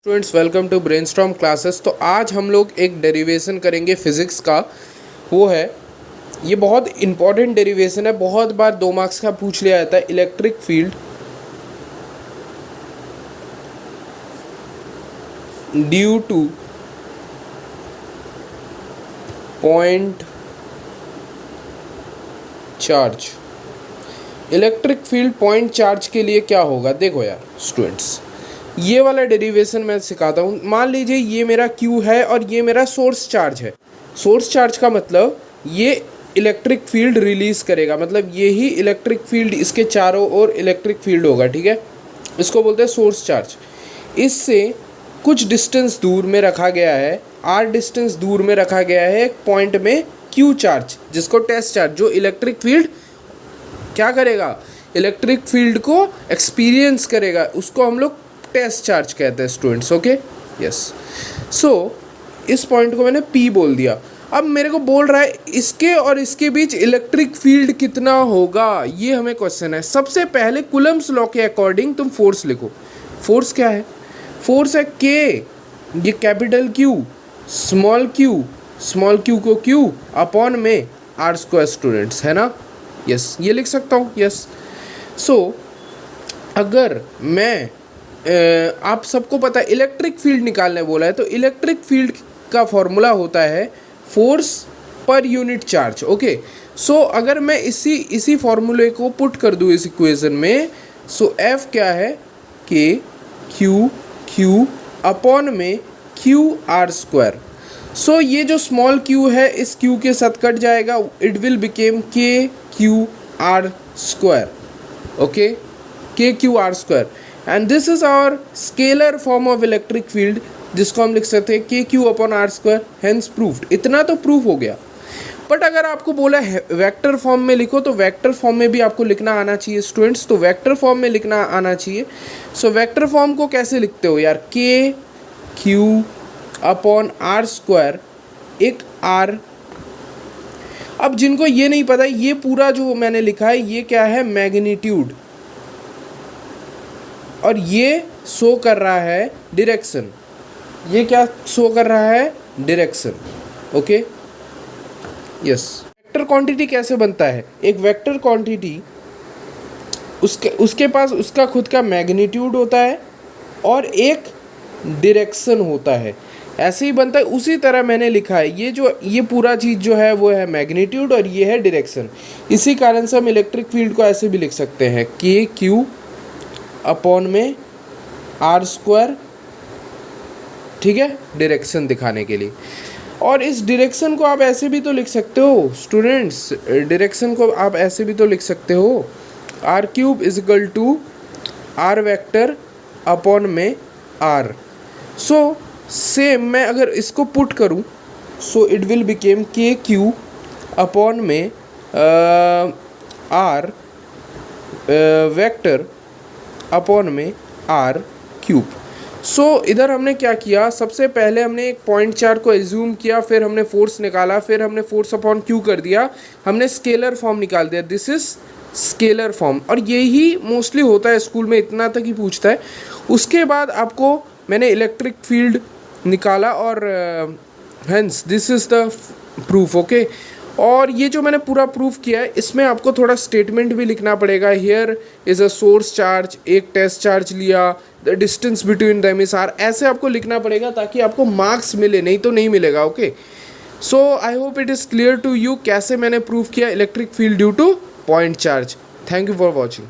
Students welcome to brainstorm classes. तो आज हम लोग एक डेरिवेशन करेंगे फिज़िक्स का। वो है, ये बहुत इंपॉर्टेंट डेरिवेशन है, बहुत बार 2 मार्क्स का पूछ लिया जाता है। Electric field due to point charge. Electric field point charge के लिए क्या होगा? देखो यार स्टूडेंट्स, ये वाला डेरिवेशन मैं सिखाता हूँ। मान लीजिए ये मेरा Q है और ये मेरा सोर्स चार्ज है। सोर्स चार्ज का मतलब ये इलेक्ट्रिक फील्ड रिलीज़ करेगा, मतलब ये ही इलेक्ट्रिक फील्ड, इसके चारों ओर इलेक्ट्रिक फील्ड होगा, ठीक है। इसको बोलते हैं सोर्स चार्ज। इससे कुछ डिस्टेंस दूर में रखा गया है, r डिस्टेंस दूर में रखा गया है एक पॉइंट में Q चार्ज, जिसको टेस्ट चार्ज, जो इलेक्ट्रिक फील्ड क्या करेगा, इलेक्ट्रिक फील्ड को एक्सपीरियंस करेगा, उसको हम लोग टेस्ट चार्ज कहते हैं स्टूडेंट्स। Okay, yes. सो इस पॉइंट को मैंने P बोल दिया। अब मेरे को बोल रहा है इसके और इसके बीच इलेक्ट्रिक फील्ड कितना होगा, ये हमें क्वेश्चन है। सबसे पहले कूलम्ब्स लॉ के अकॉर्डिंग तुम फोर्स लिखो। फोर्स क्या है? फोर्स है K, ये कैपिटल Q, स्मॉल q को Q अपॉन में r² स्टूडेंट्स, है ना। यस, ये लिख सकता हूँ। यस। सो अगर मैं आप सबको पता है इलेक्ट्रिक फील्ड निकालने बोला है, तो इलेक्ट्रिक फील्ड का फॉर्मूला होता है force per unit charge. Okay, सो अगर मैं इसी फॉर्मूले को पुट कर दूँ इस इक्वेशन में, सो F क्या है? K Q अपॉन में QR²। सो ये जो स्मॉल q है इस q के साथ कट जाएगा, it will become KQR²। Okay, KQR²। And this is our scalar form of electric field, जिसको हम लिख सकते हैं KQ upon R²। Hence proofed. इतना तो प्रूफ हो गया। बट अगर आपको बोला है वेक्टर फॉर्म में लिखो, तो वेक्टर फॉर्म में भी आपको लिखना आना चाहिए स्टूडेंट्स। तो वेक्टर फॉर्म में लिखना आना चाहिए। सो वेक्टर फॉर्म को कैसे लिखते हो यार? KQ अपॉन R², एक R। अब जिनको ये नहीं पता, ये पूरा जो मैंने लिखा है ये क्या है? मैग्नीट्यूड। और ये शो कर रहा है डायरेक्शन। ये क्या शो कर रहा है? Direction. Okay, yes. Vector quantity कैसे बनता है? एक वेक्टर क्वांटिटी उसके पास उसका खुद का मैग्नीट्यूड होता है और एक डायरेक्शन होता है, ऐसे ही बनता है। उसी तरह मैंने लिखा है, ये पूरा चीज़ जो है वो है मैग्नीट्यूड और ये है डायरेक्शन। इसी कारण से हम इलेक्ट्रिक फील्ड को ऐसे भी लिख सकते हैं KQ अपॉन में R², ठीक है, डायरेक्शन दिखाने के लिए। और इस डायरेक्शन को आप ऐसे भी तो लिख सकते हो स्टूडेंट्स, डायरेक्शन को आप ऐसे भी तो लिख सकते हो, R³ equal to R vector upon में R। सो सेम मैं अगर इसको पुट करूं, so it will become KQ upon में R वेक्टर अपॉन में R³। सो इधर हमने क्या किया? सबसे पहले हमने एक पॉइंट चार्ज को एज्यूम किया, फिर हमने फोर्स निकाला, फिर हमने फोर्स अपॉन Q कर दिया, हमने स्केलर फॉर्म निकाल दिया। दिस इज स्केलर फॉर्म, और यही मोस्टली होता है स्कूल में, इतना तक ही पूछता है। उसके बाद आपको मैंने इलेक्ट्रिक फील्ड निकाला और hence this is the proof. Okay, और ये जो मैंने पूरा प्रूफ किया है, इसमें आपको थोड़ा स्टेटमेंट भी लिखना पड़ेगा। Here is a source charge, एक टेस्ट चार्ज लिया, the distance between them is r, ऐसे आपको लिखना पड़ेगा ताकि आपको मार्क्स मिले, नहीं तो नहीं मिलेगा। Okay, so I hope it is clear to you कैसे मैंने प्रूफ किया electric field due to point charge. Thank you for watching.